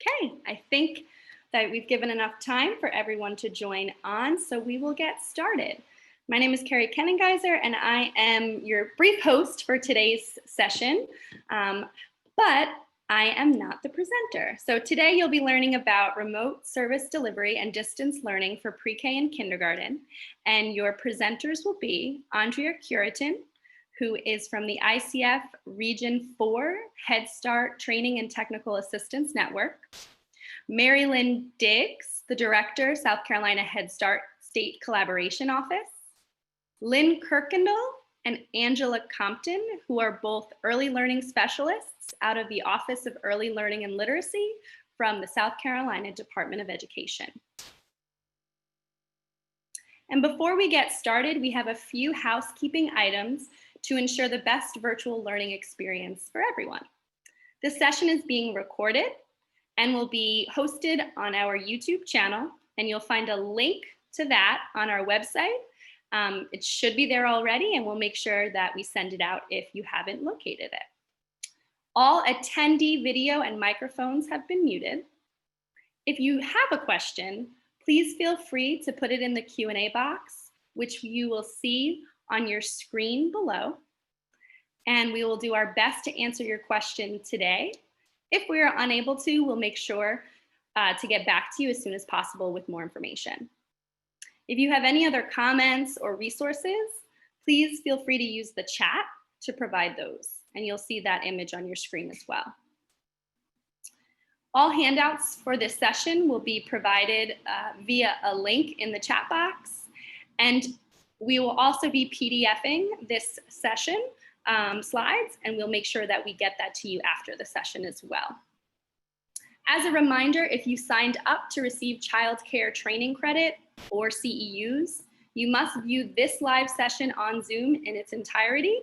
Okay, I think that we've given enough time for everyone to join on, so we will get started. My name is Carrie Kennengeiser, and I am your brief host for today's session, but I am not the presenter. So today you'll be learning about remote service delivery and distance learning for pre-K and kindergarten, and your presenters will be Andrea Curitin, who is from the ICF Region 4 Head Start Training and Technical Assistance Network, Mary Lynn Diggs, the Director, South Carolina Head Start State Collaboration Office, Lynn Kirkendall and Angela Compton, who are both early learning specialists out of the Office of Early Learning and Literacy from the South Carolina Department of Education. And before we get started, we have a few housekeeping items to ensure the best virtual learning experience for everyone. This session is being recorded and will be hosted on our YouTube channel, and you'll find a link to that on our website. It should be there already, and we'll make sure that we send it out if you haven't located it. All attendee video and microphones have been muted. If you have a question, please feel free to put it in the Q&A box, which you will see on your screen below, and we will do our best to answer your question today. If we are unable to, we'll make sure to get back to you as soon as possible with more information. If you have any other comments or resources, please feel free to use the chat to provide those, and you'll see that image on your screen as well. All handouts for this session will be provided via a link in the chat box, and we will also be PDFing this session slides, and we'll make sure that we get that to you after the session as well. As a reminder, if you signed up to receive child care training credit or CEUs, you must view this live session on Zoom in its entirety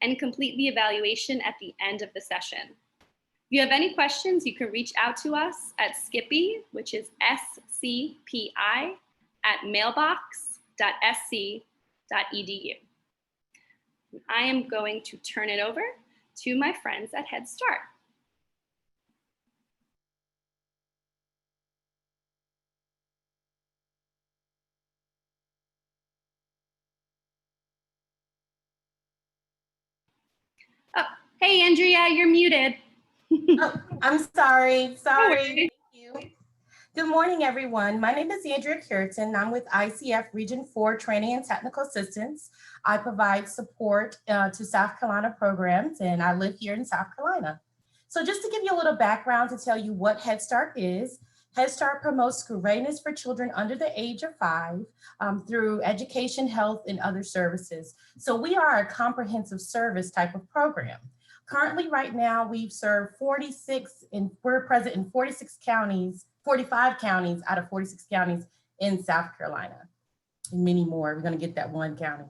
and complete the evaluation at the end of the session. If you have any questions, you can reach out to us at Skippy, which is scpi@mailbox.sc.edu. I am going to turn it over to my friends at Head Start. Oh, hey, Andrea, you're muted. Oh, I'm sorry. Thank you. Good morning, everyone. My name is Andrea Curitin. I'm with ICF Region 4 Training and Technical Assistance. I provide support to South Carolina programs, and I live here in South Carolina. So just to give you a little background to tell you what Head Start is, Head Start promotes school readiness for children under the age of 5 through education, health, and other services. So we are a comprehensive service type of program. Currently, right now, we've served 46, and we're present in 45 counties out of 46 counties in South Carolina, and many more. We're going to get that one county.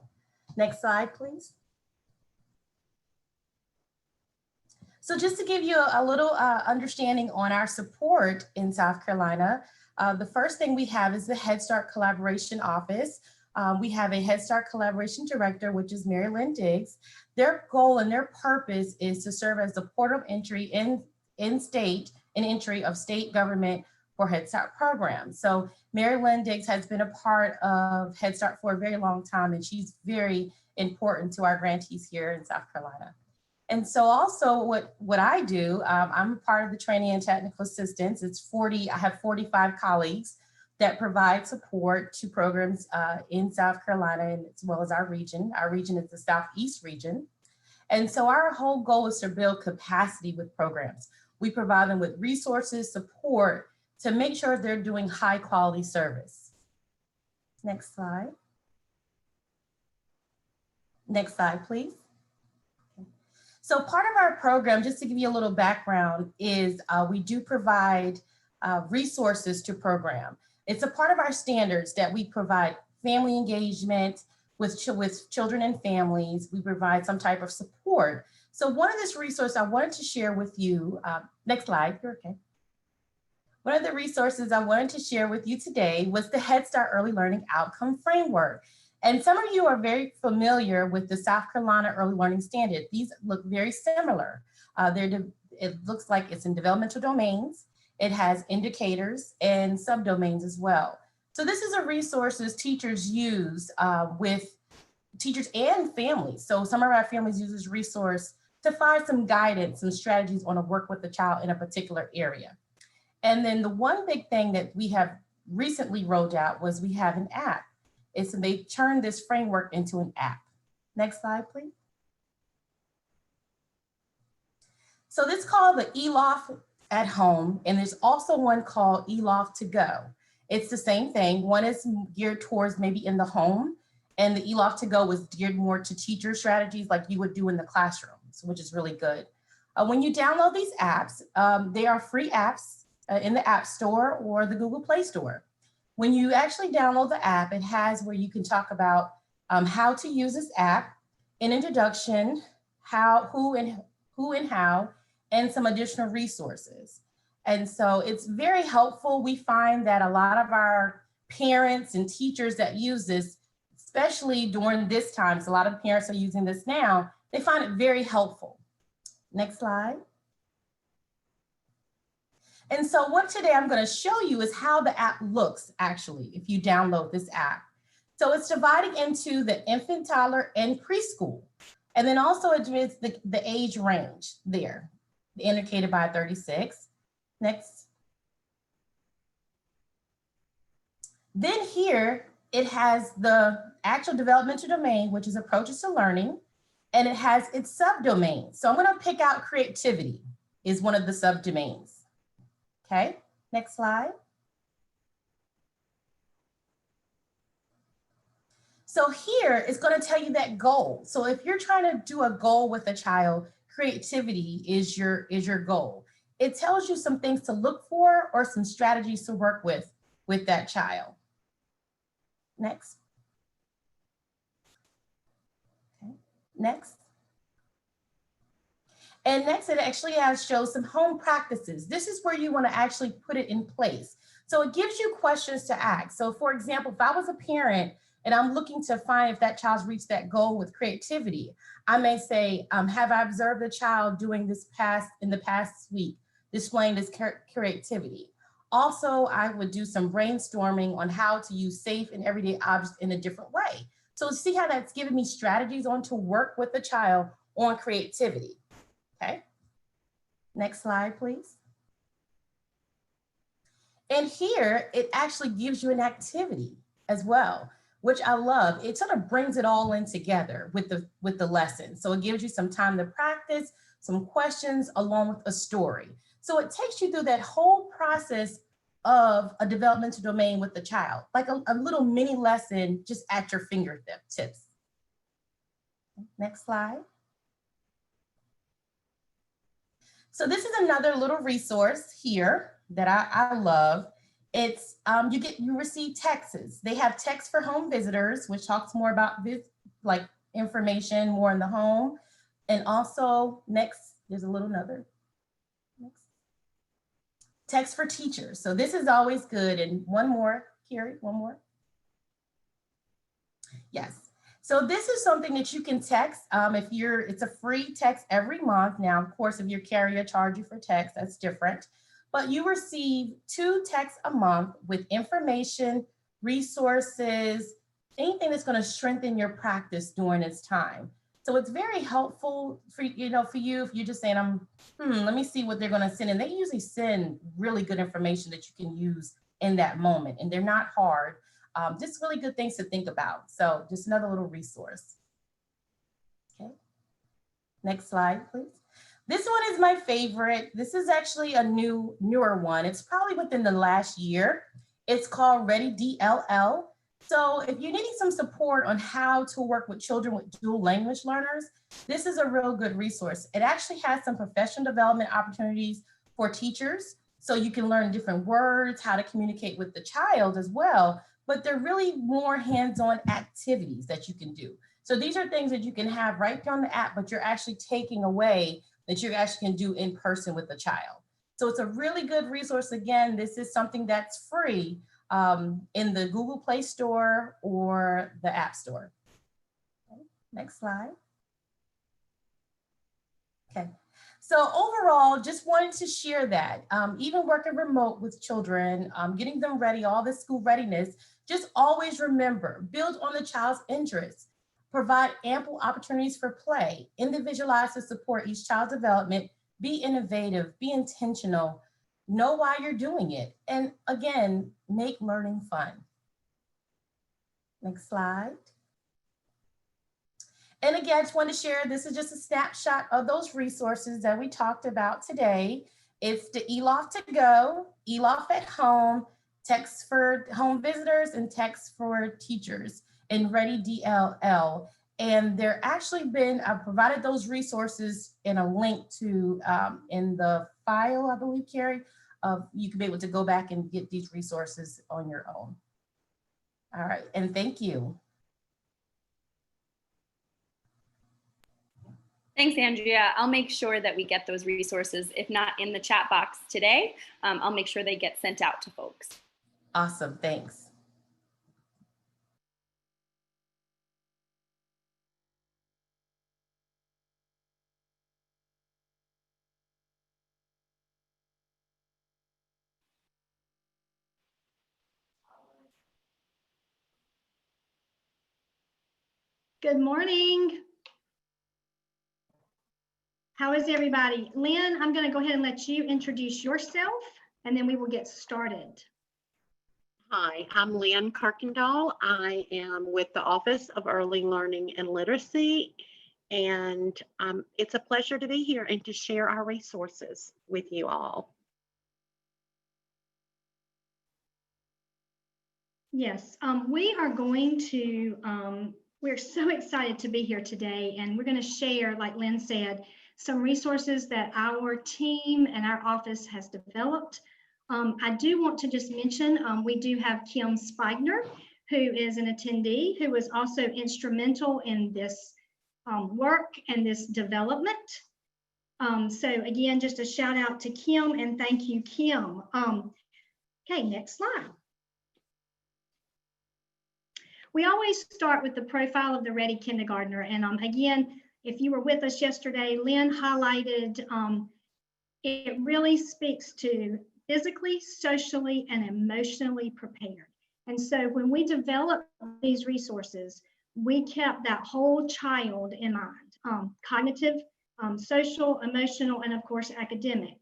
Next slide, please. So just to give you a little understanding on our support in South Carolina, the first thing we have is the Head Start Collaboration Office. We have a Head Start Collaboration Director, which is Mary Lynn Diggs. Their goal and their purpose is to serve as the port of entry in state and entry of state government for Head Start programs. So Mary Lynn Diggs has been a part of Head Start for a very long time, and she's very important to our grantees here in South Carolina. And so also what I do, I'm a part of the Training and Technical Assistance. I have 45 colleagues that provide support to programs in South Carolina, and as well as our region. Our region is the Southeast region. And so our whole goal is to build capacity with programs. We provide them with resources, support, to make sure they're doing high quality service. Next slide. Next slide, please. So part of our program, just to give you a little background, is we do provide resources to program. It's a part of our standards that we provide family engagement with children and families. We provide some type of support. So one of this resource I wanted to share with you, next slide, you're okay. One of the resources I wanted to share with you today was the Head Start Early Learning Outcome Framework. And some of you are very familiar with the South Carolina Early Learning Standard. These look very similar. It looks like it's in developmental domains. It has indicators and subdomains as well. So this is a resource teachers use with teachers and families. So some of our families use this resource to find some guidance and strategies on to work with the child in a particular area. And then the one big thing that we have recently rolled out was we have an app. They turned this framework into an app. Next slide, please. So this is called the Elof at home, and there's also one called Elof to go. It's the same thing. One is geared towards maybe in the home, and the Elof to go is geared more to teacher strategies like you would do in the classrooms, which is really good. When you download these apps, they are free apps in the App Store or the Google Play Store. When you actually download the app, it has where you can talk about how to use this app, an introduction, who and how, and some additional resources. And so it's very helpful. We find that a lot of our parents and teachers that use this, especially during this time, so a lot of parents are using this now, they find it very helpful. Next slide. And so what today I'm going to show you is how the app looks actually if you download this app. So it's divided into the infant, toddler, and preschool. And then also it is the age range there, indicated by 36. Next. Then here it has the actual developmental domain, which is approaches to learning, and it has its subdomains. So I'm going to pick out creativity is one of the subdomains. Okay, next slide. So here it's going to tell you that goal. So if you're trying to do a goal with a child, creativity is your goal. It tells you some things to look for or some strategies to work with that child. Next. Okay. Next. And next, it actually shows some home practices. This is where you want to actually put it in place. So it gives you questions to ask. So for example, if I was a parent and I'm looking to find if that child's reached that goal with creativity, I may say, have I observed a child doing this in the past week, displaying this creativity? Also, I would do some brainstorming on how to use safe and everyday objects in a different way. So see how that's giving me strategies on to work with the child on creativity. Okay, next slide, please. And here, it actually gives you an activity as well, which I love. It sort of brings it all in together with the lesson. So it gives you some time to practice, some questions along with a story. So it takes you through that whole process of a developmental domain with the child, like a little mini lesson just at your fingertips. Next slide. So this is another little resource here that I love. It's you receive texts. They have text for home visitors, which talks more about this, like information more in the home. And also next, there's another. Next. Text for teachers. So this is always good. And one more, Carrie, one more. Yes. So this is something that you can text it's a free text every month. Now, of course, if your carrier charges you for text, that's different. But you receive 2 texts a month with information, resources, anything that's going to strengthen your practice during this time. So it's very helpful for you if you're just saying, let me see what they're going to send. And they usually send really good information that you can use in that moment. And they're not hard. Just really good things to think about. So just another little resource. Okay. Next slide, please. This one is my favorite. This is actually a newer one. It's probably within the last year. It's called Ready DLL. So if you're needing some support on how to work with children with dual language learners, this is a real good resource. It actually has some professional development opportunities for teachers. So you can learn different words, how to communicate with the child as well. But they're really more hands-on activities that you can do. So these are things that you can have right there on the app, but you're actually taking away that you actually can do in person with the child. So it's a really good resource. Again, this is something that's free in the Google Play Store or the App Store. Okay, next slide. Okay. So overall, just wanted to share that even working remote with children, getting them ready, all this school readiness, just always remember, build on the child's interests, provide ample opportunities for play, individualize to support each child's development, be innovative, be intentional, know why you're doing it. And again, make learning fun. Next slide. And again, I just want to share, this is just a snapshot of those resources that we talked about today. It's the Elof to go, Elof at home, text for home visitors and text for teachers, and Ready DLL. And they're actually been, I provided those resources in a link to, in the file, I believe, Carrie, you can be able to go back and get these resources on your own. All right, and thank you. Thanks, Andrea. I'll make sure that we get those resources, if not in the chat box today. I'll make sure they get sent out to folks. Awesome, thanks. Good morning. How is everybody? Lynn, I'm going to go ahead and let you introduce yourself, and then we will get started. Hi, I'm Lynn Kirkendall. I am with the Office of Early Learning and Literacy, and it's a pleasure to be here and to share our resources with you all. Yes, we are going to, we're so excited to be here today, and we're going to share, like Lynn said, some resources that our team and our office has developed. I do want to just mention, we do have Kim Spigner, who is an attendee, who was also instrumental in this work and this development. So again, just a shout out to Kim, and thank you, Kim. Okay, next slide. We always start with the profile of the Ready Kindergartner. And again, if you were with us yesterday, Lynn highlighted, it really speaks to physically, socially, and emotionally prepared. And so when we developed these resources, we kept that whole child in mind, cognitive, social, emotional, and of course, academic.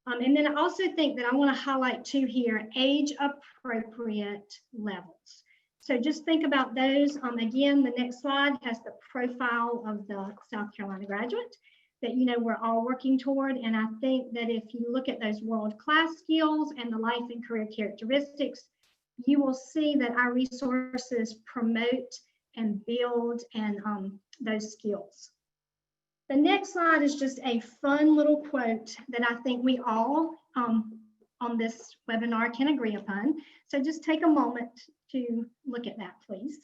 And then I also think that I want to highlight too here, age appropriate levels. So just think about those. Again, the next slide has the profile of the South Carolina graduate that we're all working toward. And I think that if you look at those world-class skills and the life and career characteristics, you will see that our resources promote and build and those skills. The next slide is just a fun little quote that I think we all on this webinar can agree upon. So just take a moment to look at that, please.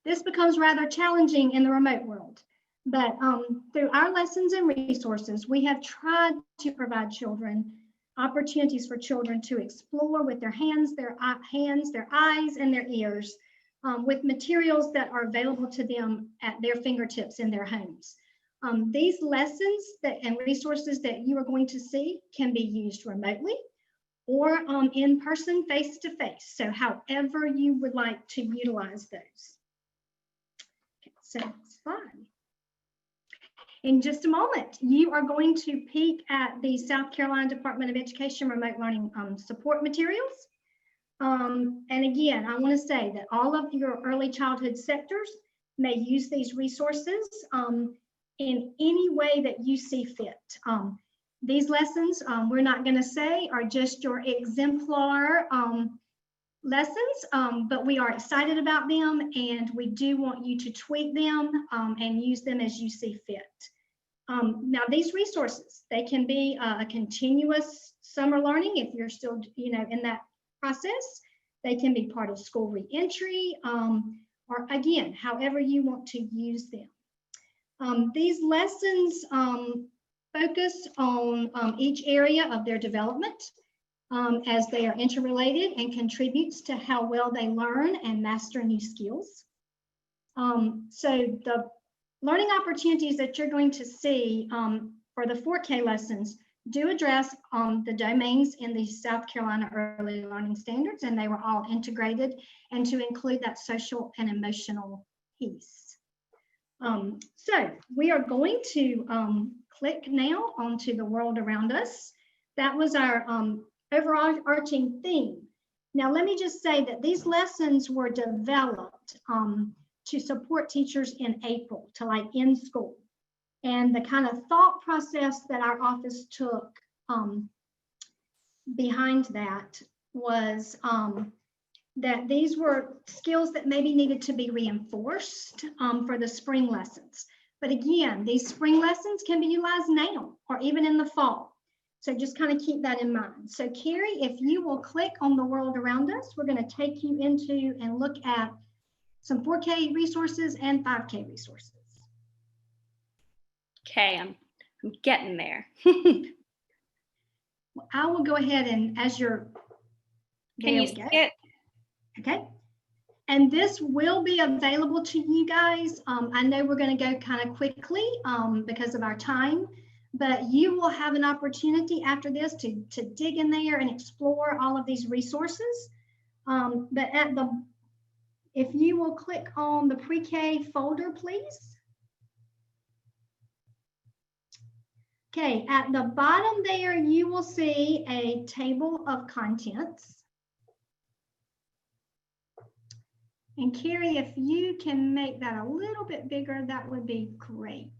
This becomes rather challenging in the remote world, but through our lessons and resources, we have tried to provide children opportunities for children to explore with their hands, their eyes, and their ears with materials that are available to them at their fingertips in their homes. These lessons and resources that you are going to see can be used remotely or in person, face to face. So however you would like to utilize those. Okay, so next slide. In just a moment, you are going to peek at the South Carolina Department of Education remote learning support materials. And again, I want to say that all of your early childhood sectors may use these resources in any way that you see fit. These lessons, we're not going to say are just your exemplar lessons, but we are excited about them, and we do want you to tweak them and use them as you see fit. Now, these resources, they can be a continuous summer learning if you're still, in that process. They can be part of school reentry, or again, however you want to use them. These lessons focus on each area of their development as they are interrelated and contributes to how well they learn and master new skills. So the learning opportunities that you're going to see for the 4K lessons do address the domains in the South Carolina Early Learning Standards, and they were all integrated and to include that social and emotional piece. So we are going to click now onto the world around us. That was our overarching theme. Now, let me just say that these lessons were developed to support teachers in April to like in school. And the kind of thought process that our office took behind that was that these were skills that maybe needed to be reinforced for the spring lessons. But again, these spring lessons can be utilized now or even in the fall. So just kind of keep that in mind. So Carrie, if you will click on the world around us, we're going to take you into and look at some 4K resources and 5K resources. Okay, I'm getting there. Well, I will go ahead and as you're, Can you see it? Okay. And this will be available to you guys. I know we're going to go kind of quickly because of our time, but you will have an opportunity after this to dig in there and explore all of these resources. But if you will click on the pre-K folder, please. Okay, at the bottom there, you will see a table of contents. And Carrie, if you can make that a little bit bigger, that would be great.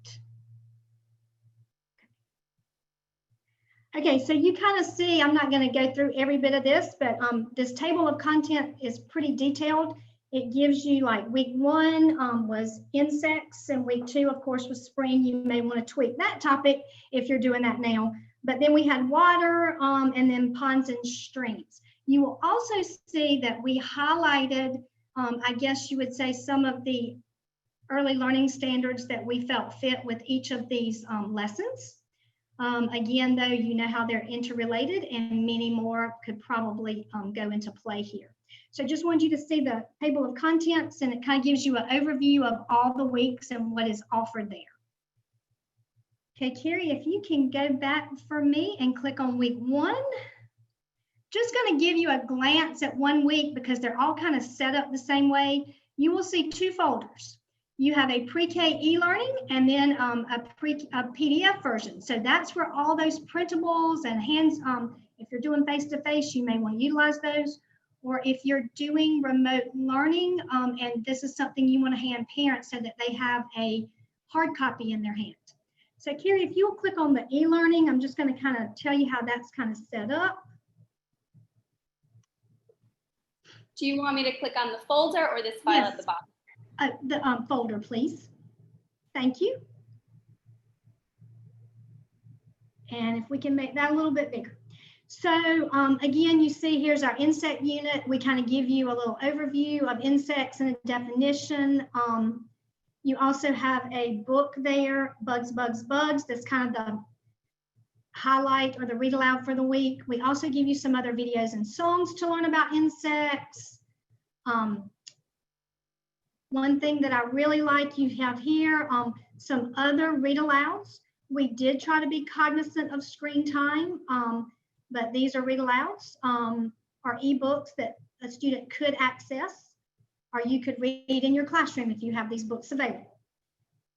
Okay, so you kind of see, I'm not going to go through every bit of this, but this table of content is pretty detailed. It gives you like week 1 was insects and week 2, of course, was spring. You may want to tweak that topic if you're doing that now. But then we had water and then ponds and streams. You will also see that we highlighted, I guess you would say, some of the early learning standards that we felt fit with each of these lessons. Again, though, you know how they're interrelated and many more could probably go into play here. So just wanted you to see the table of contents, and it kind of gives you an overview of all the weeks and what is offered there. Okay, Carrie, if you can go back for me and click on week 1. Just going to give you a glance at 1 week because they're all kind of set up the same way. You will see 2 folders. You have a pre-K e-learning and then a PDF version. So that's where all those printables and hands, if you're doing face-to-face, you may want to utilize those. Or if you're doing remote learning and this is something you want to hand parents so that they have a hard copy in their hand. So Carrie, if you'll click on the e-learning, I'm just going to kind of tell you how that's kind of set up. Do you want me to click on the folder or this file Yes. at the bottom? The folder, please. Thank you. And if we can make that a little bit bigger. So again, you see here's our insect unit. We kind of give you a little overview of insects and a definition. You also have a book there, Bugs, Bugs, Bugs. That's kind of the highlight or the read aloud for the week. We also give you some other videos and songs to learn about insects. One thing that I really like you have here, some other read alouds. We did try to be cognizant of screen time, but these are read alouds or ebooks that a student could access, or you could read in your classroom if you have these books available.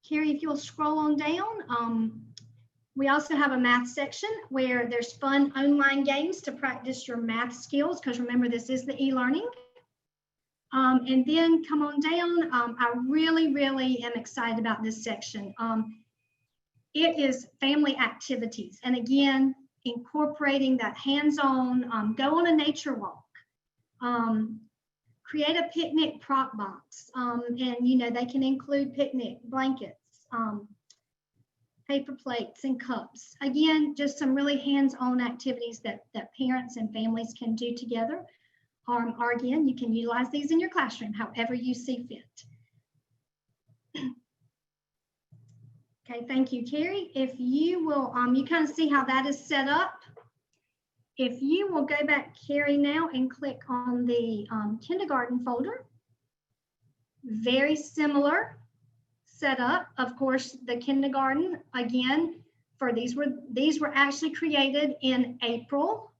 Carrie, if you'll scroll on down, we also have a math section where there's fun online games to practice your math skills, because remember, this is the e-learning. And then come on down, I really, really am excited about this section. It is family activities. And again, incorporating that hands-on, go on a nature walk, create a picnic prop box. And you know, they can include picnic blankets, paper plates and cups. Again, just some really hands-on activities that parents and families can do together. Or again, you can utilize these in your classroom, however you see fit. Okay, thank you, Carrie. If you will, you kind of see how that is set up. If you will go back, Carrie, now and click on the kindergarten folder. Very similar setup. Of course, the kindergarten, again, for these were actually created in April.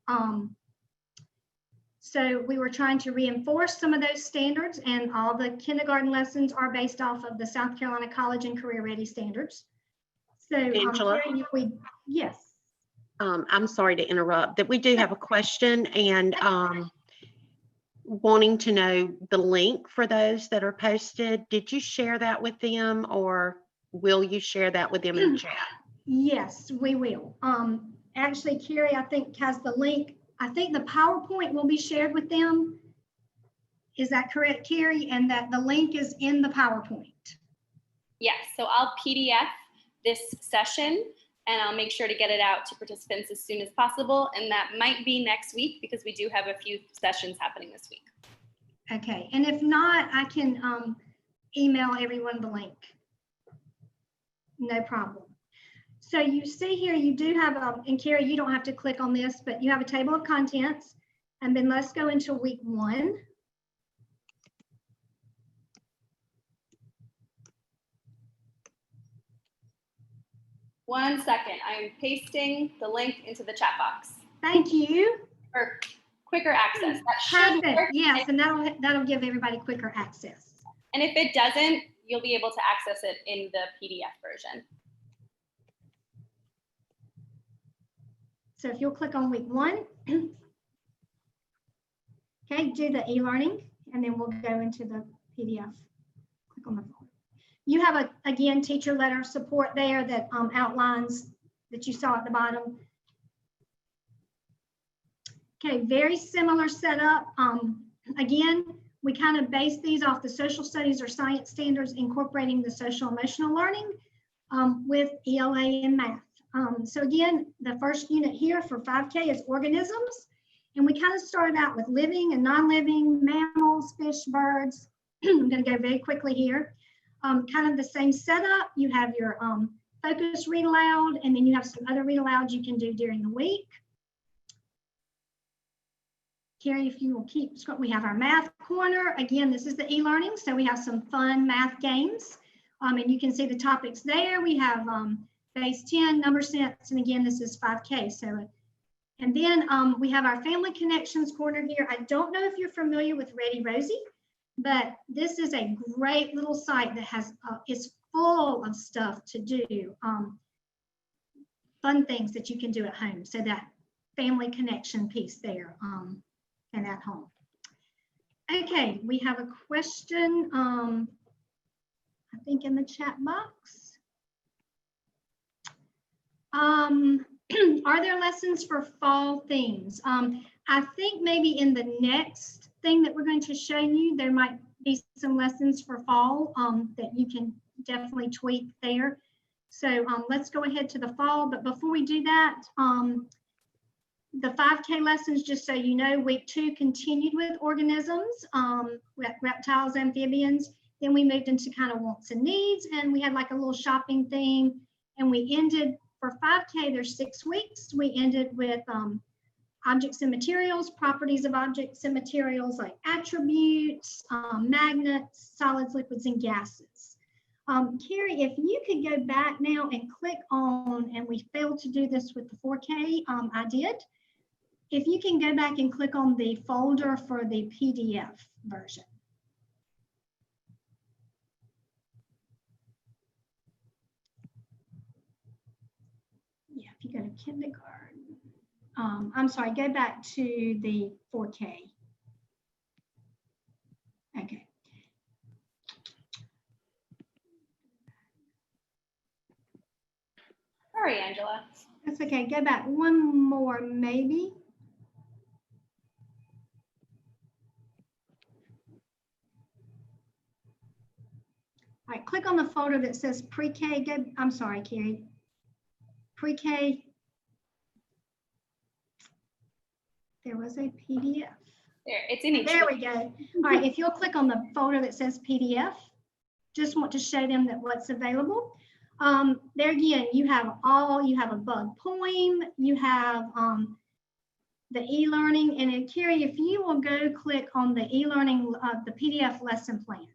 So we were trying to reinforce some of those standards, and all the kindergarten lessons are based off of the South Carolina College and Career Ready standards. So, Angela? Carrie, if we, yes. I'm sorry to interrupt, that we do have a question, and wanting to know the link for those that are posted. Did you share that with them, or will you share that with them in the chat? Yes, we will. Actually, Carrie, I think has the link. I think the PowerPoint will be shared with them. Is that correct, Carrie? And that the link is in the PowerPoint. Yes, so I'll PDF this session and I'll make sure to get it out to participants as soon as possible. And that might be next week because we do have a few sessions happening this week. Okay, and if not, I can email everyone the link. No problem. So you see here, you do have, and Carrie, you don't have to click on this, but you have a table of contents. And then let's go into week 1. One second, I am pasting the link into the chat box. Thank you. For quicker access. That should Perfect. work. Yes, and that'll give everybody quicker access. And if it doesn't, you'll be able to access it in the PDF version. So if you'll click on week 1, okay, do the e-learning, and then we'll go into the PDF. Click on the phone. You have again, teacher letter support there that outlines that you saw at the bottom. Okay, very similar setup. Again, we kind of base these off the social studies or science standards, incorporating the social emotional learning with ELA and math. So again, the first unit here for 5K is organisms. And we kind of started out with living and non-living, mammals, fish, birds. I'm going to go very quickly here. Kind of the same setup. You have your focus read aloud, and then you have some other read alouds you can do during the week. Carrie, if you will keep, we have our math corner. Again, this is the e-learning, so we have some fun math games. And you can see the topics there. We have base 10, number sense, and again, this is 5K. So, and then we have our family connections corner here. I don't know if you're familiar with Ready Rosie, but this is a great little site that has is full of stuff to do, fun things that you can do at home. So that family connection piece there and at home. Okay, we have a question, I think in the chat box. Are there lessons for fall themes? I think maybe in the next thing that we're going to show you, there might be some lessons for fall that you can definitely tweak there. So let's go ahead to the fall. But before we do that, the 5K lessons, just so you know, week 2 continued with organisms, reptiles, amphibians. Then we moved into kind of wants and needs, and we had like a little shopping thing. And we ended, for 5K, there's 6 weeks. We ended with objects and materials, properties of objects and materials like attributes, magnets, solids, liquids, and gases. Carrie, if you could go back now and click on, and we failed to do this with the 4K, I did. If you can go back and click on the folder for the PDF version. Yeah, if you go to kindergarten. I'm sorry, go back to the 4K. Okay. Sorry, Angela. That's okay. Go back one more, maybe. All right, click on the folder that says pre-K. I'm sorry, Carrie. Pre-K. There was a PDF. There, it's in each. There we go. All right, if you'll click on the folder that says PDF, just want to show them that what's available. There again, you have a bug poem, you have the e-learning, and then Carrie, if you will go click on the e-learning, the PDF lesson plan.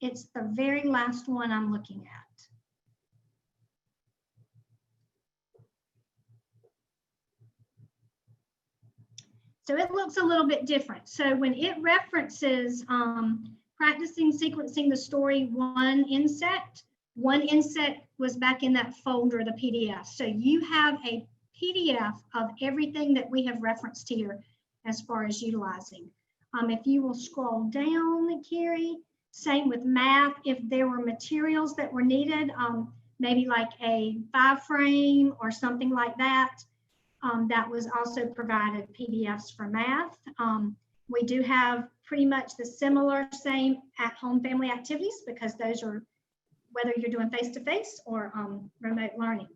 It's the very last one I'm looking at. So it looks a little bit different. So when it references practicing sequencing the story one inset was back in that folder, the PDF. So you have a PDF of everything that we have referenced here as far as utilizing. If you will scroll down, Carrie, same with math. If there were materials that were needed, maybe like a 5-frame or something like that, that was also provided PDFs for math. We do have pretty much the similar same at-home family activities because those are whether you're doing face-to-face or remote learning.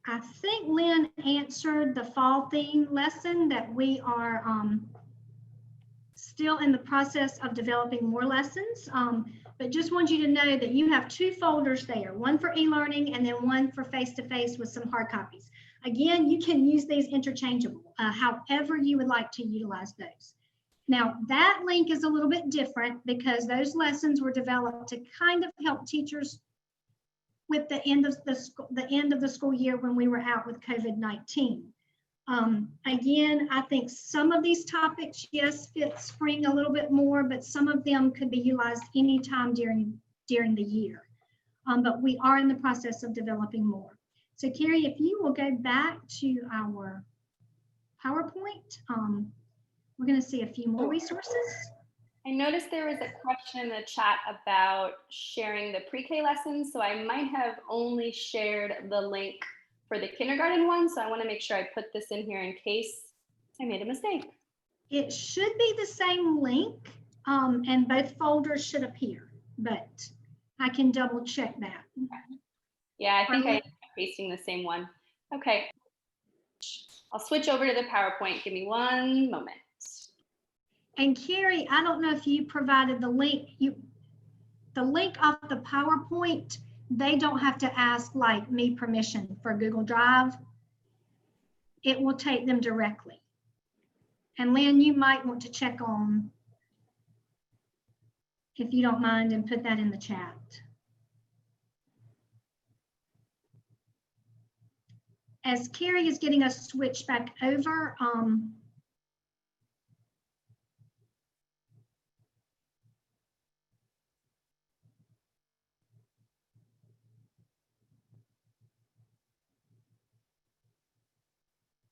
I think Lynn answered the fall theme lesson that we are still in the process of developing more lessons, but just want you to know that you have 2 folders there, one for e-learning and then one for face-to-face with some hard copies. Again, you can use these interchangeable, however you would like to utilize those. Now, that link is a little bit different because those lessons were developed to kind of help teachers with the end of the school year when we were out with COVID-19. Again, I think some of these topics, yes, fit spring a little bit more, but some of them could be utilized anytime during the year. But we are in the process of developing more. So Carrie, if you will go back to our PowerPoint, we're going to see a few more resources. I noticed there was a question in the chat about sharing the pre-K lessons, so I might have only shared the link for the kindergarten one, so I want to make sure I put this in here in case I made a mistake. It should be the same link, and both folders should appear, but I can double check that. Yeah, I think I'm pasting the same one. Okay, I'll switch over to the PowerPoint. Give me one moment. And Carrie, I don't know if you provided the link. The link off the PowerPoint, they don't have to ask like me permission for Google Drive. It will take them directly. And Lynn, you might want to check on, if you don't mind, and put that in the chat. As Carrie is getting us switched back over,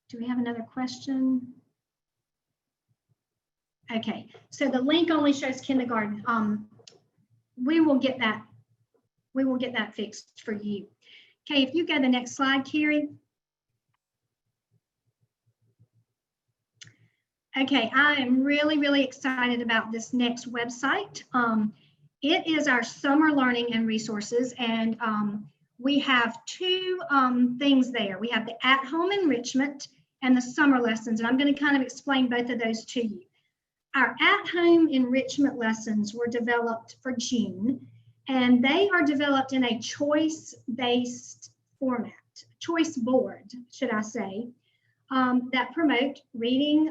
do we have another question? Okay, so the link only shows kindergarten. We will get that fixed for you. Okay, if you go to the next slide, Carrie. Okay, I am really, really excited about this next website. It is our summer learning and resources, and we have 2 things there. We have the at-home enrichment and the summer lessons, and I'm going to kind of explain both of those to you. Our at-home enrichment lessons were developed for June, and they are developed in a choice-based format, choice board, should I say, that promote reading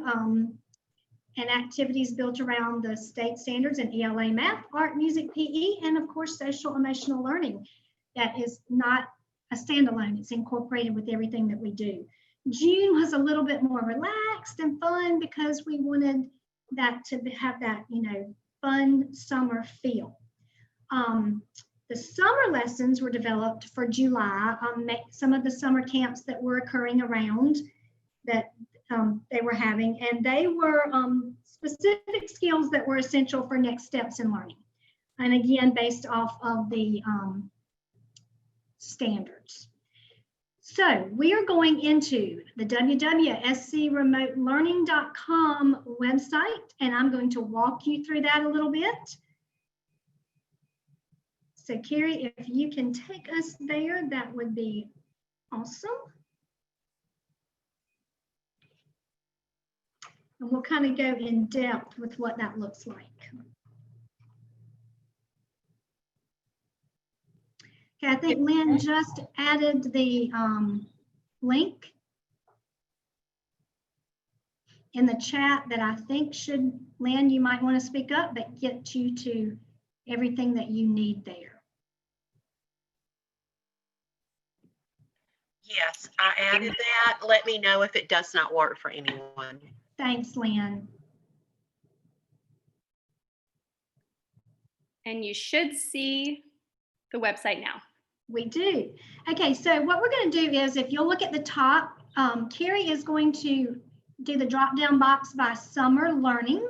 and activities built around the state standards in ELA math, art, music, PE, and of course, social emotional learning. That is not a standalone, it's incorporated with everything that we do. June was a little bit more relaxed and fun because we wanted that to have that, fun summer feel. The summer lessons were developed for July, some of the summer camps that were occurring around that they were having, and they were specific skills that were essential for next steps in learning. And again, based off of the standards. So we are going into the www.scremote-learning.com website, and I'm going to walk you through that a little bit. So Carrie, if you can take us there, that would be awesome. And we'll kind of go in depth with what that looks like. Okay, I think Lynn just added the link. in the chat that I think should, Lynn, you might want to speak up, but get you to everything that you need there. Yes, I added that. Let me know if it does not work for anyone. Thanks, Lynn. And you should see the website now. We do. Okay, so what we're going to do is, if you'll look at the top, Carrie is going to do the drop-down box by summer learning.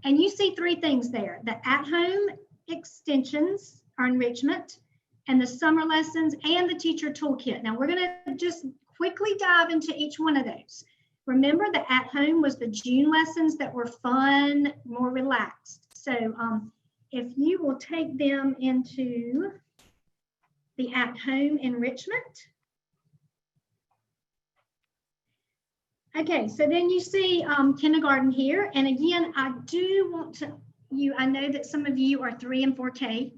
And you see three things there: the at-home extensions or enrichment, and the summer lessons, and the teacher toolkit. Now we're going to just quickly dive into each one of those. Remember, the at-home was the June lessons that were fun, more relaxed. So if you will take them into the at-home enrichment. Okay, so then you see kindergarten here. And again, I do want to, I know that some of you are 3 and 4K.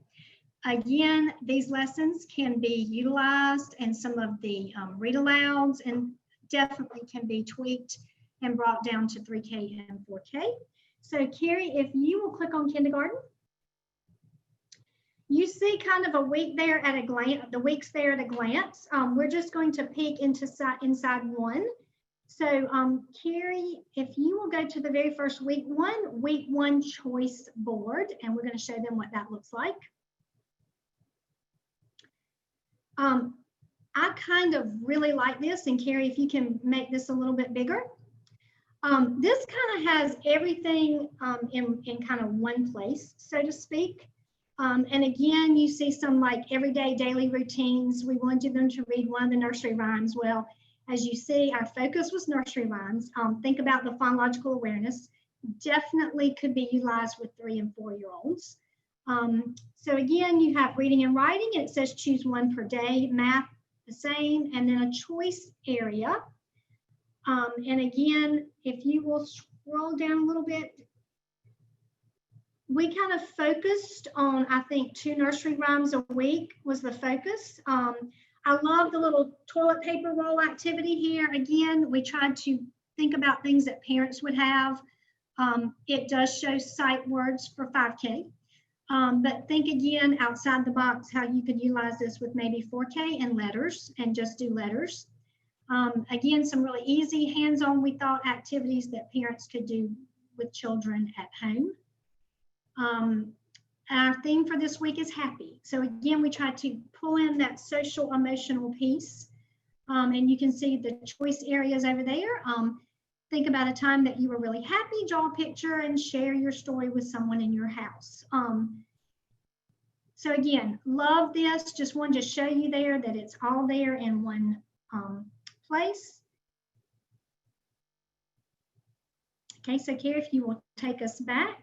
Again, these lessons can be utilized, and some of the read alouds, and definitely can be tweaked and brought down to 3K and 4K. So Carrie, if you will click on kindergarten, you see kind of a week there at a glance, the weeks there at a glance. We're just going to peek into inside one. So Carrie, if you will go to the very first week one choice board, and we're going to show them what that looks like. I kind of really like this, and Carrie, if you can make this a little bit bigger. This kind of has everything in kind of one place, so to speak. And again, you see some like everyday daily routines. We wanted them to read one of the nursery rhymes. Well, as you see, our focus was nursery rhymes. Think about the phonological awareness. Definitely could be utilized with 3 and 4-year-olds. So again, you have reading and writing, and it says choose one per day. Math, the same, and then a choice area. And again, if you will scroll down a little bit, we kind of focused on, I think, 2 nursery rhymes a week was the focus. I love the little toilet paper roll activity here. Again, we tried to think about things that parents would have. It does show sight words for 5K. But think again outside the box how you could utilize this with maybe 4K and letters, and just do letters. Again, some really easy hands-on, we thought, activities that parents could do with children at home. Our theme for this week is happy. So again, we tried to pull in that social emotional piece. And you can see the choice areas over there. Think about a time that you were really happy, draw a picture and share your story with someone in your house. So again, love this. Just wanted to show you there that it's all there in one place. Okay, so Carrie, if you will take us back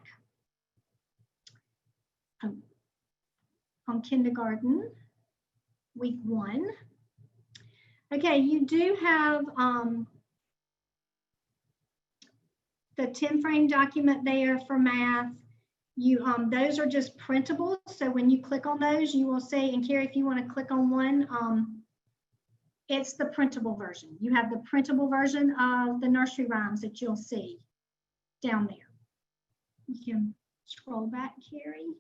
on kindergarten, week 1. Okay, you do have the 10-frame document there for math. Those are just printable. So when you click on those, you will see, and Carrie, if you want to click on one, it's the printable version. You have the printable version of the nursery rhymes that you'll see down there. You can scroll back, Carrie.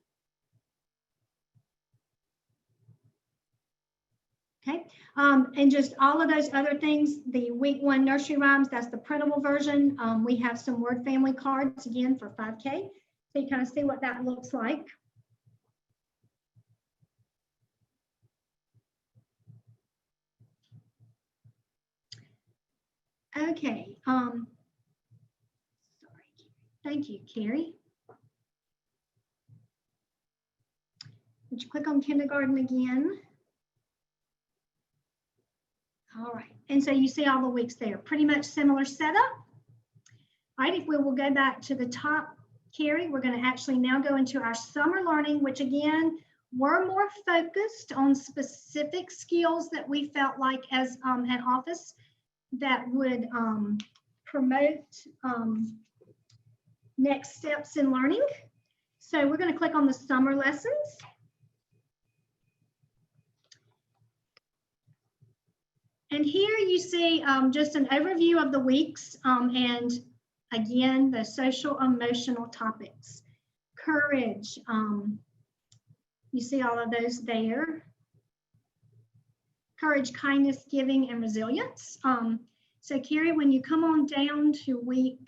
Okay, and just all of those other things, the week 1 nursery rhymes, that's the printable version. We have some word family cards again for 5K. So you kind of see what that looks like. Okay, sorry, thank you, Carrie. Would you click on kindergarten again? All right, and so you see all the weeks there, pretty much similar setup. All right, if we will go back to the top, Carrie, we're going to actually now go into our summer learning, which again, we're more focused on specific skills that we felt like as an office that would promote next steps in learning. So we're going to click on the summer lessons. And here you see just an overview of the weeks and again, the social emotional topics. Courage, you see all of those there. Courage, kindness, giving, and resilience. So Carrie, when you come on down to week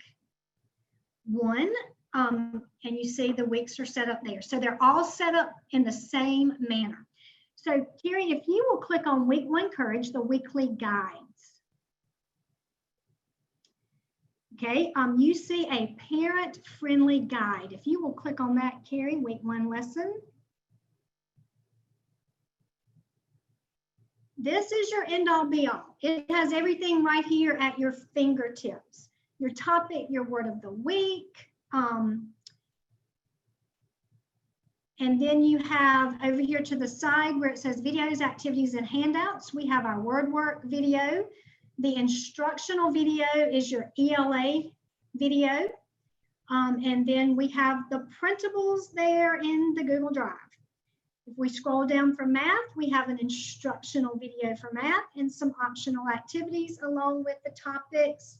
1, and you see the weeks are set up there. So they're all set up in the same manner. So Carrie, if you will click on week 1 courage, the weekly guides. Okay, you see a parent-friendly guide. If you will click on that, Carrie, week 1 lesson. This is your end-all be-all. It has everything right here at your fingertips. Your topic, your word of the week. And then you have over here to the side where it says videos, activities, and handouts. We have our word work video. The instructional video is your ELA video. And then we have the printables there in the Google Drive. If we scroll down for math, we have an instructional video for math and some optional activities along with the topics.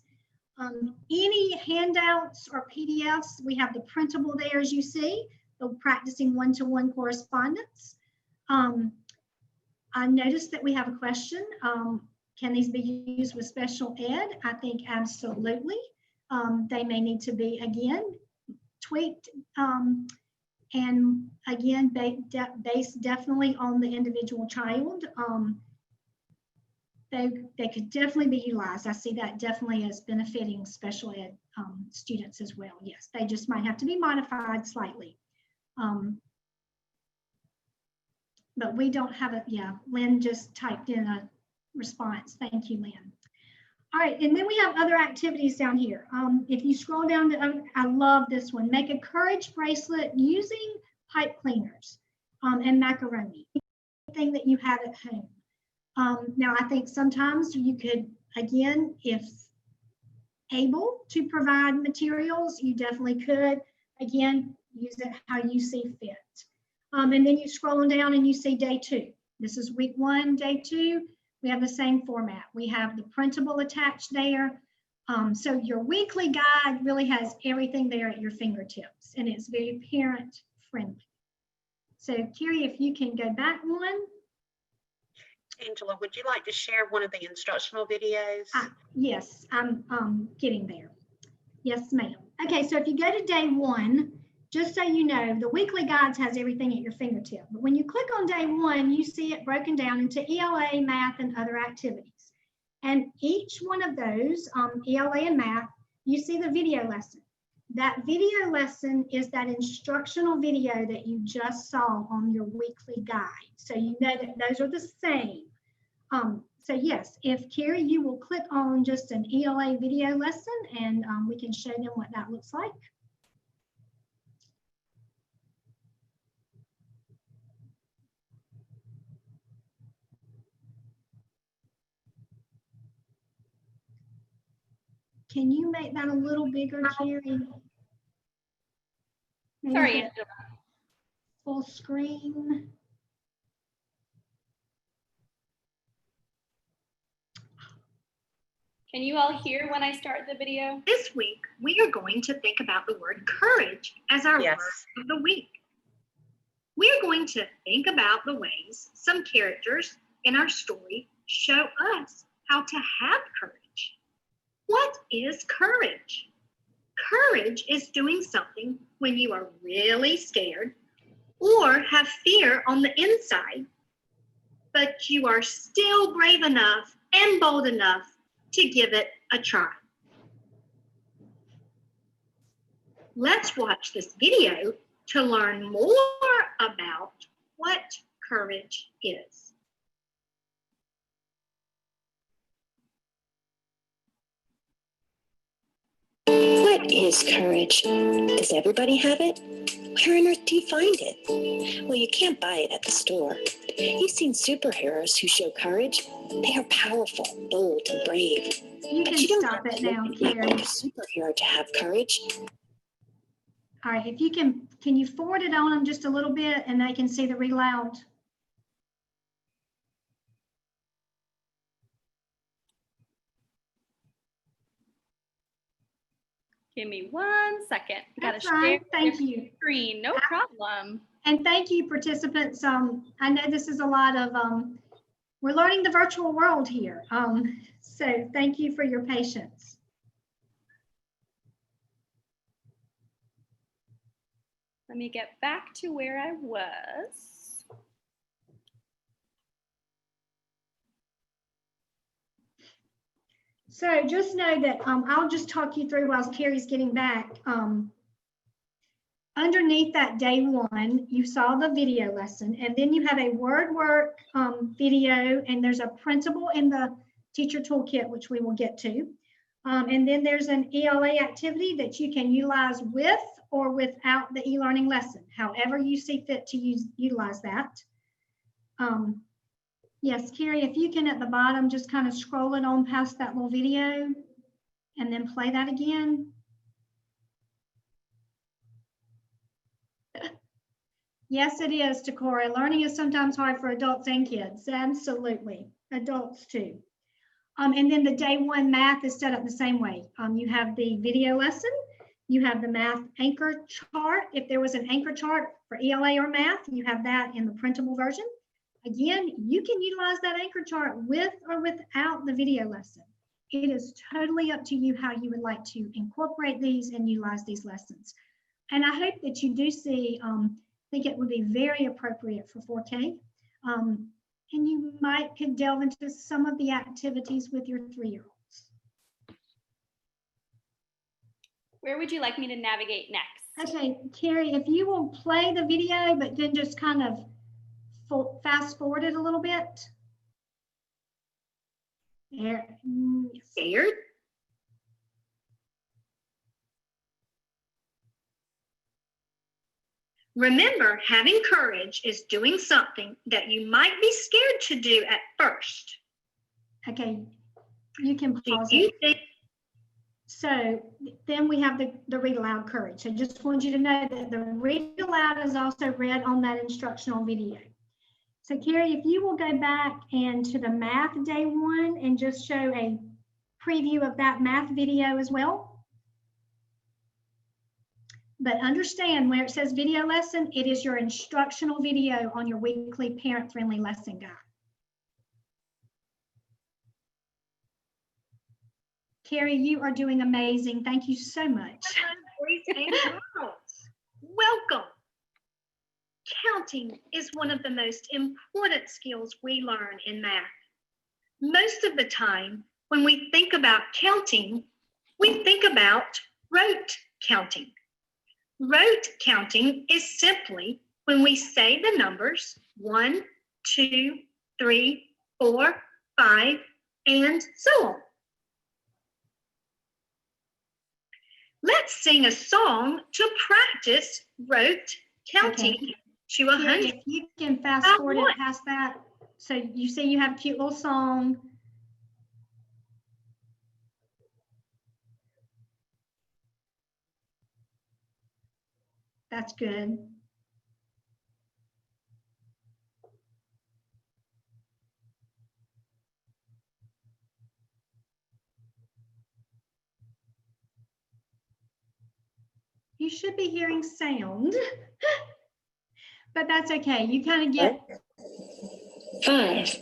Any handouts or PDFs, we have the printable there as you see, the practicing one-to-one correspondence. I noticed that we have a question. Can these be used with special ed? I think absolutely. They may need to be, again, tweaked and again, based definitely on the individual child. They could definitely be utilized. I see that definitely as benefiting special ed students as well. Yes, they just might have to be modified slightly. But we don't have it. Yeah, Lynn just typed in a response. Thank you, Lynn. All right, and then we have other activities down here. If you scroll down to, I love this one. Make a courage bracelet using pipe cleaners and macaroni, anything that you have at home. Now, I think sometimes you could, again, if able to provide materials, you definitely could. Again, use it how you see fit. And then you scroll down and you see day 2. This is week 1, day 2. We have the same format. We have the printable attached there. So your weekly guide really has everything there at your fingertips, and it's very parent friendly. So Carrie, if you can go back one. Angela, would you like to share one of the instructional videos? Yes, I'm getting there. Yes, ma'am. Okay, so if you go to day 1, just so you know, the weekly guides has everything at your fingertip. But when you click on day 1, you see it broken down into ELA, math, and other activities. And each one of those, ELA and math, you see the video lesson. That video lesson is that instructional video that you just saw on your weekly guide. So you know that those are the same. So yes, if Carrie, you will click on just an ELA video lesson and we can show them what that looks like. Can you make that a little bigger, Carrie? Maybe Sorry, Angela. full screen. Can you all hear when I start the video? This week, we are going to think about the word courage as our Yes. word of the week. We are going to think about the ways some characters in our story show us how to have courage. What is courage? Courage is doing something when you are really scared or have fear on the inside, but you are still brave enough and bold enough to give it a try. Let's watch this video to learn more about what courage is. What is courage? Does everybody have it? Where on earth do you find it? Well, you can't buy it at the store. You've seen superheroes who show courage. They are powerful, bold, and brave. You But can you don't stop have it to now, look like Carrie. a superhero to have courage. All right, if you can you forward it on them just a little bit and they can see the read aloud? Give me 1 second. I gotta That's fine. share Thank your you. screen. No problem. And thank you, participants. I know this is a lot of, we're learning the virtual world here. So thank you for your patience. Let me get back to where I was. So just know that I'll just talk you through while Carrie's getting back. Underneath that day 1, you saw the video lesson, and then you have a word work video, and there's a printable in the teacher toolkit, which we will get to. And then there's an ELA activity that you can utilize with or without the e-learning lesson, however you see fit to utilize that. Yes, Carrie, if you can at the bottom, just kind of scroll it on past that little video and then play that again. Yes, it is, Takora. Learning is sometimes hard for adults and kids. Absolutely. Adults too. And then the day 1 math is set up the same way. You have the video lesson. You have the math anchor chart. If there was an anchor chart for ELA or math, you have that in the printable version. Again, you can utilize that anchor chart with or without the video lesson. It is totally up to you how you would like to incorporate these and utilize these lessons. And I hope that you do see, I think it would be very appropriate for 4K. And you could delve into some of the activities with your 3-year-olds. Where would you like me to navigate next? Okay, Carrie, if you will play the video, but then just kind of fast forward it a little bit. There. Scared? Remember, having courage is doing something that you might be scared to do at first. Okay, you can pause Do you it. think So then we have the read aloud courage. I just want you to know that the read aloud is also read on that instructional video. So Carrie, if you will go back and to the math day 1 and just show a preview of that math video as well. But understand where it says video lesson, it is your instructional video on your weekly parent-friendly lesson guide. Carrie, you are doing amazing. Thank you so much. boys and girls, welcome. Counting is one of the most important skills we learn in math. Most of the time, when we think about counting, we think about rote counting. Rote counting is simply when we say the numbers 1, 2, 3, 4, 5, and so on. Let's sing a song to practice rote counting to 100. If you can fast forward it past that. So you say you have a cute little song. That's good. You should be hearing sound, but that's okay. You kind of get. 5.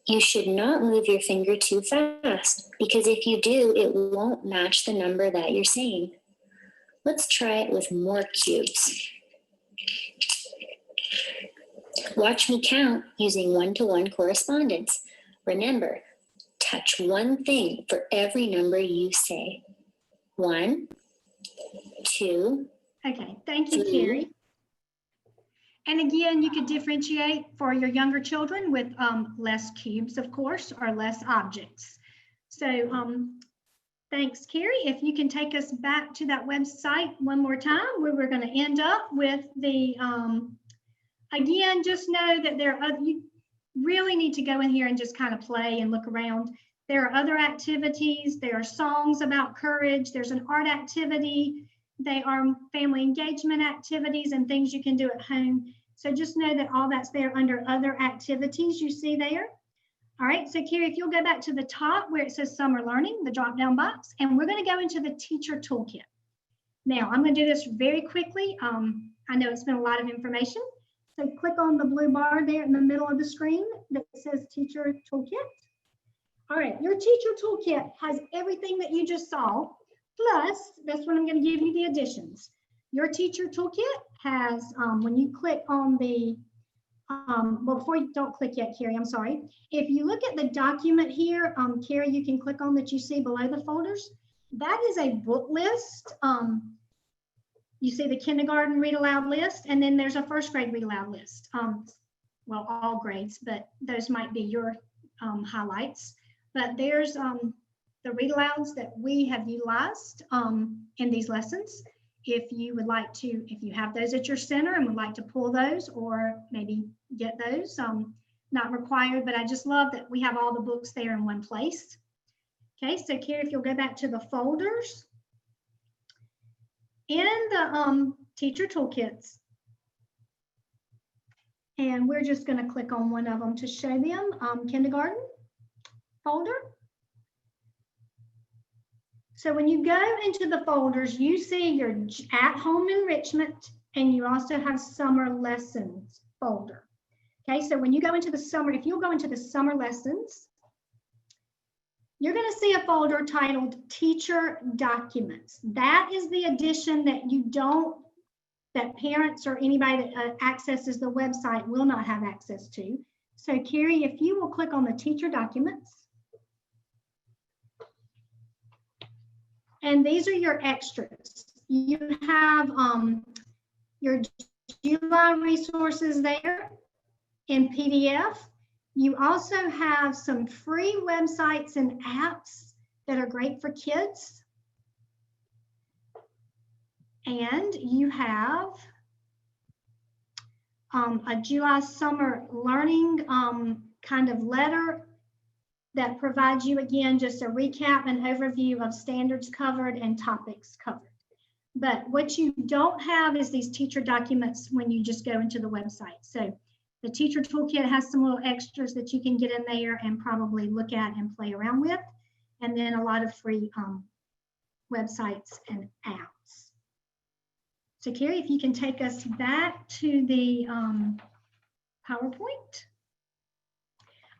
You should not move your finger too fast, because if you do, it won't match the number that you're saying. Let's try it with more cubes. Watch me count using one-to-one correspondence. Remember, touch one thing for every number you say. 1, 2. Okay, thank you, 3. Carrie. And again, you could differentiate for your younger children with less cubes, of course, or less objects. So thanks, Carrie. If you can take us back to that website one more time, where we're going to end up with the, again, just know that you really need to go in here and just kind of play and look around. There are other activities. There are songs about courage. There's an art activity. They are family engagement activities and things you can do at home. So just know that all that's there under other activities you see there. All right, so Carrie, if you'll go back to the top where it says Summer Learning, the drop-down box, and we're going to go into the Teacher Toolkit. Now, I'm going to do this very quickly. I know it's been a lot of information. So click on the blue bar there in the middle of the screen that says Teacher Toolkit. All right, your Teacher Toolkit has everything that you just saw, plus that's when I'm going to give you the additions. Your Teacher Toolkit has, when you click on the, well, before you don't click yet, Carrie, I'm sorry. If you look at the document here, Carrie, you can click on that you see below the folders. That is a book list. You see the kindergarten read aloud list, and then there's a first grade read aloud list. Well, all grades, but those might be your highlights. But there's the read alouds that we have utilized in these lessons. If you would like to, if you have those at your center and would like to pull those or maybe get those, not required, but I just love that we have all the books there in one place. Okay, so Carrie, if you'll go back to the folders, in the Teacher Toolkits, and we're just going to click on one of them to show them, kindergarten folder. So when you go into the folders, you see your at-home enrichment, and you also have summer lessons folder. Okay, so when you go into the summer, if you'll go into the summer lessons, you're going to see a folder titled Teacher Documents. That is the addition that you don't, that parents or anybody that accesses the website will not have access to. So Carrie, if you will click on the Teacher Documents, and these are your extras. You have your July resources there in PDF. You also have some free websites and apps that are great for kids. And you have a July Summer Learning kind of letter that provides you, again, just a recap and overview of standards covered and topics covered. But what you don't have is these teacher documents when you just go into the website. So the Teacher Toolkit has some little extras that you can get in there and probably look at and play around with. And then a lot of free websites and apps. So Carrie, if you can take us back to the PowerPoint.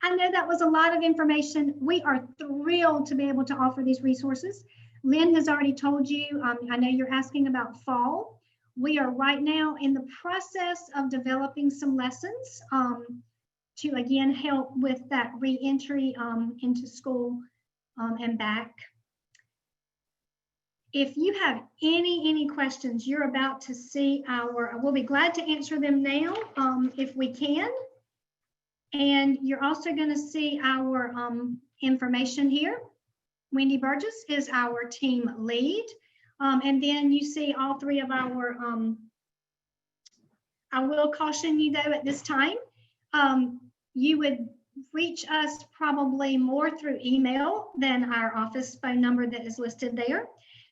I know that was a lot of information. We are thrilled to be able to offer these resources. Lynn has already told you, I know you're asking about fall. We are right now in the process of developing some lessons to, again, help with that re-entry into school and back. If you have any questions, you're about to see we'll be glad to answer them now if we can. And you're also going to see our information here. Wendy Burgess is our team lead. And then you see all three of our, I will caution you though at this time, you would reach us probably more through email than our office phone number that is listed there.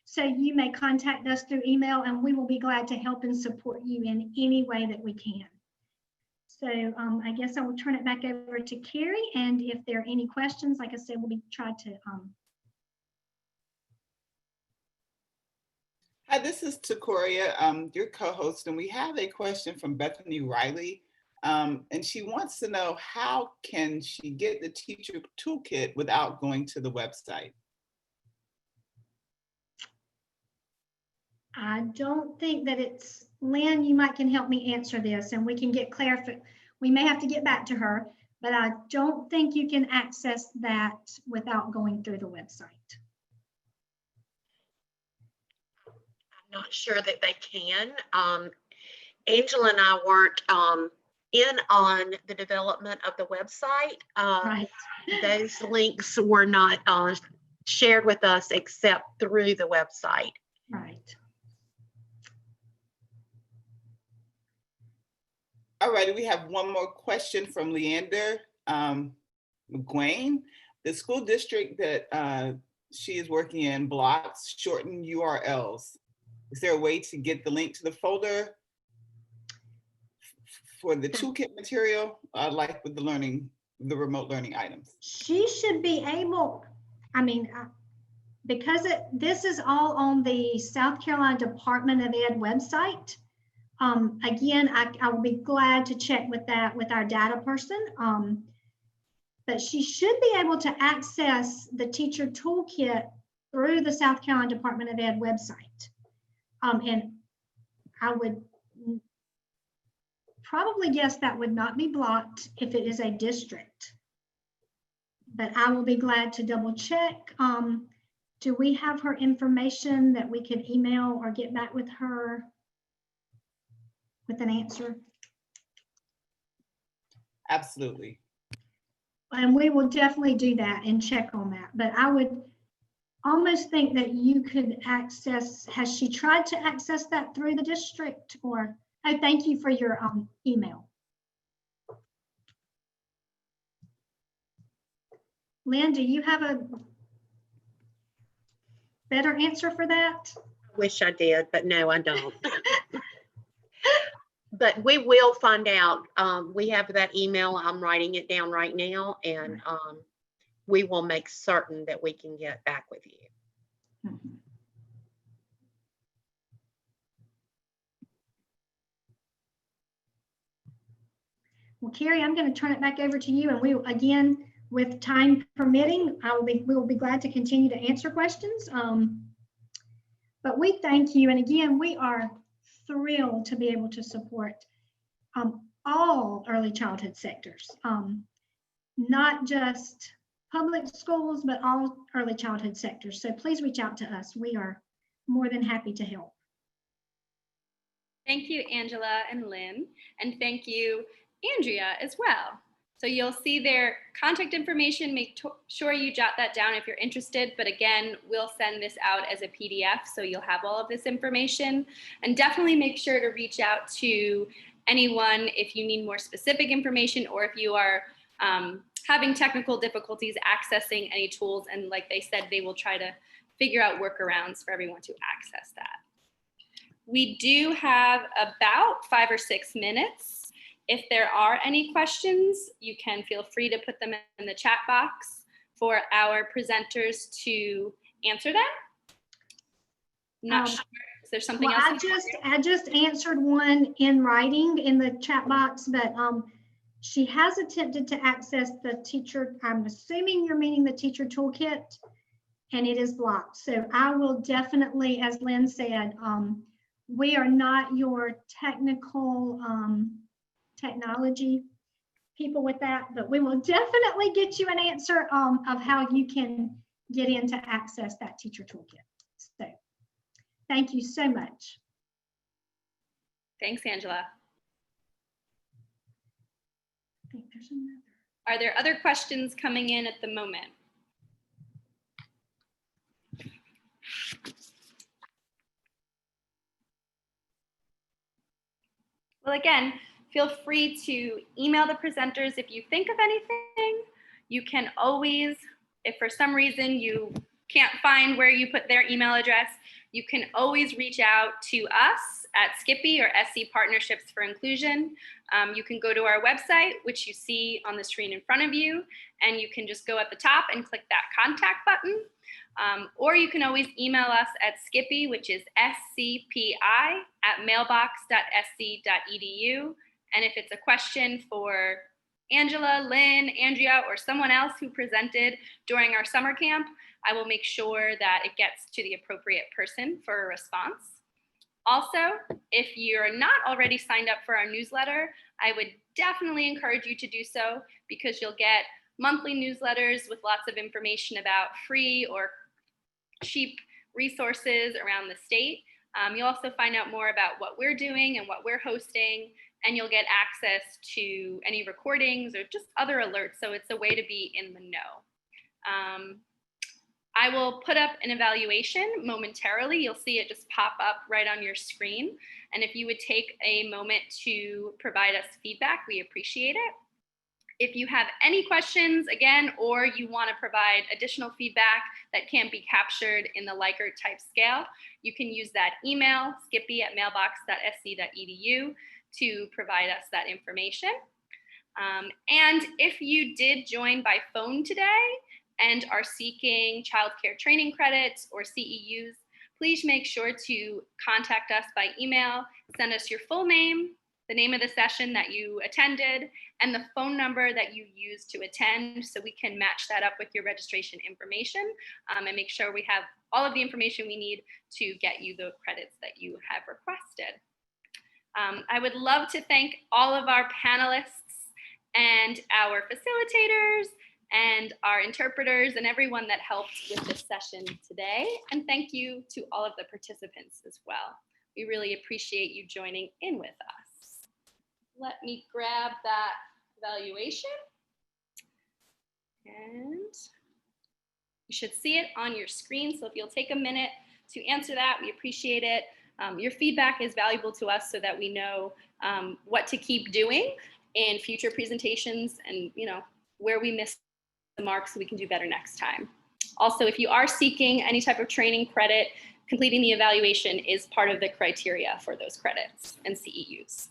So you may contact us through email and we will be glad to help and support you in any way that we can. So I guess I will turn it back over to Carrie, and if there are any questions, like I said, we'll be trying to. Hi, this is Takoria, your co-host, and we have a question from Bethany Riley, and she wants to know how can she get the Teacher Toolkit without going to the website? I don't think that it's, Lynn, you might can help me answer this and we can get clarification. We may have to get back to her, but I don't think you can access that without going through the website. I'm not sure that they can. Angela and I weren't in on the development of the website. Right. Those links were not shared with us except through the website. Right. All right, we have one more question from Leander McGuane. The school district that she is working in blocks shortened URLs. Is there a way to get the link to the folder for the toolkit material, like with the learning the remote learning items? She should be able, I mean, because this is all on the South Carolina Department of Ed website. Again, I will be glad to check with that with our data person. But she should be able to access the teacher toolkit through the South Carolina Department of Ed website. And I would probably guess that would not be blocked if it is a district. But I will be glad to double check. Do we have her information that we could email or get back with her with an answer? Absolutely. And we will definitely do that and check on that. But I would almost think that you could access, has she tried to access that through the district? Or, oh, thank you for your email. Lynn, do you have a better answer for that? I wish I did, but no, I don't. But we will find out. We have that email. I'm writing it down right now, and we will make certain that we can get back with you. Mhm. Well, Carrie, I'm going to turn it back over to you, and we again, with time permitting, we will be glad to continue to answer questions. But we thank you, and again, we are thrilled to be able to support all early childhood sectors, not just public schools, but all early childhood sectors. So please reach out to us. We are more than happy to help. Thank you, Angela and Lynn, and thank you, Andrea, as well. So you'll see their contact information. Make sure you jot that down if you're interested. But again, we'll send this out as a PDF, so you'll have all of this information. And definitely make sure to reach out to anyone if you need more specific information, or if you are having technical difficulties accessing any tools. And like they said, they will try to figure out workarounds for everyone to access that. We do have about 5 or 6 minutes. If there are any questions, you can feel free to put them in the chat box for our presenters to answer them. Not sure. Is there something else? I just answered one in writing in the chat box, but she has attempted to access the teacher. I'm assuming you're meaning the teacher toolkit, and it is blocked. So I will definitely, as Lynn said, we are not your technical technology people with that, but we will definitely get you an answer of how you can get in to access that teacher toolkit. So thank you so much. Thanks, Angela. I think there's another. Are there other questions coming in at the moment? Well, again, feel free to email the presenters if you think of anything. You can always, if for some reason you can't find where you put their email address, you can always reach out to us at Skippy or SC Partnerships for Inclusion. You can go to our website, which you see on the screen in front of you, and you can just go at the top and click that contact button. Or you can always email us at Skippy, which is scpi@mailbox.sc.edu. And if it's a question for Angela, Lynn, Andrea, or someone else who presented during our summer camp, I will make sure that it gets to the appropriate person for a response. Also, if you're not already signed up for our newsletter, I would definitely encourage you to do so, because you'll get monthly newsletters with lots of information about free or cheap resources around the state. You'll also find out more about what we're doing and what we're hosting, and you'll get access to any recordings or just other alerts. So it's a way to be in the know. I will put up an evaluation momentarily. You'll see it just pop up right on your screen. And if you would take a moment to provide us feedback, we appreciate it. If you have any questions, again, or you want to provide additional feedback that can't be captured in the Likert type scale, you can use that email, skippy@mailbox.sc.edu, to provide us that information. And if you did join by phone today and are seeking childcare training credits or CEUs, please make sure to contact us by email, send us your full name, the name of the session that you attended, and the phone number that you used to attend so we can match that up with your registration information and make sure we have all of the information we need to get you the credits that you have requested. I would love to thank all of our panelists and our facilitators and our interpreters and everyone that helped with this session today. And thank you to all of the participants as well. We really appreciate you joining in with us. Let me grab that evaluation. And you should see it on your screen. So if you'll take a minute to answer that, we appreciate it. Your feedback is valuable to us so that we know what to keep doing in future presentations and where we missed the mark so we can do better next time. Also, if you are seeking any type of training credit, completing the evaluation is part of the criteria for those credits and CEUs.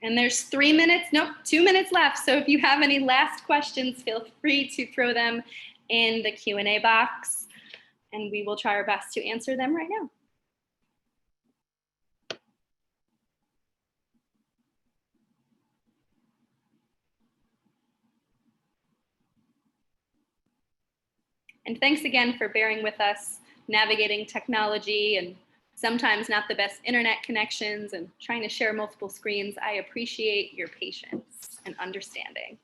And there's 2 minutes left. So if you have any last questions, feel free to throw them in the Q&A box and we will try our best to answer them right now. And thanks again for bearing with us, navigating technology and sometimes not the best internet connections and trying to share multiple screens. I appreciate your patience and understanding.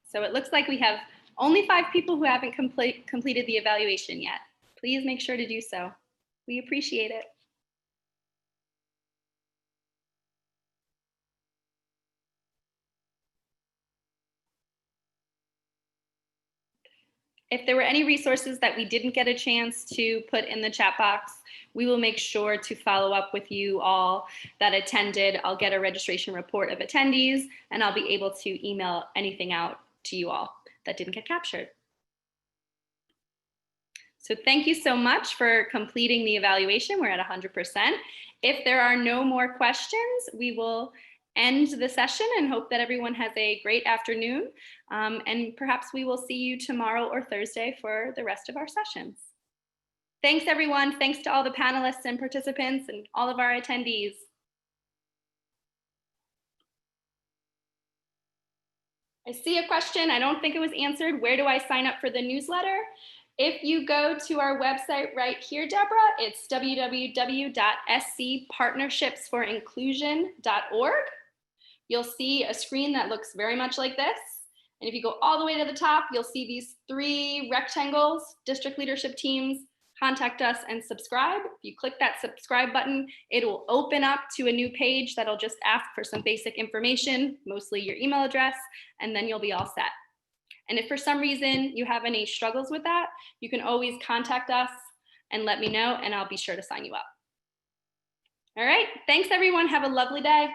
So it looks like we have only 5 people who haven't completed the evaluation yet. Please make sure to do so. We appreciate it. If there were any resources that we didn't get a chance to put in the chat box, we will make sure to follow up with you all that attended. I'll get a registration report of attendees and I'll be able to email anything out to you all that didn't get captured. So thank you so much for completing the evaluation. We're at 100%. If there are no more questions, we will end the session and hope that everyone has a great afternoon. And perhaps we will see you tomorrow or Thursday for the rest of our sessions. Thanks, everyone. Thanks to all the panelists and participants and all of our attendees. I see a question. I don't think it was answered. Where do I sign up for the newsletter? If you go to our website right here, Deborah, it's www.scpartnershipsforinclusion.org. You'll see a screen that looks very much like this. And if you go all the way to the top, you'll see these 3 rectangles, district leadership teams, contact us and subscribe. If you click that subscribe button, it will open up to a new page that'll just ask for some basic information, mostly your email address, and then you'll be all set. And if for some reason you have any struggles with that, you can always contact us and let me know, and I'll be sure to sign you up. All right, thanks everyone. Have a lovely day.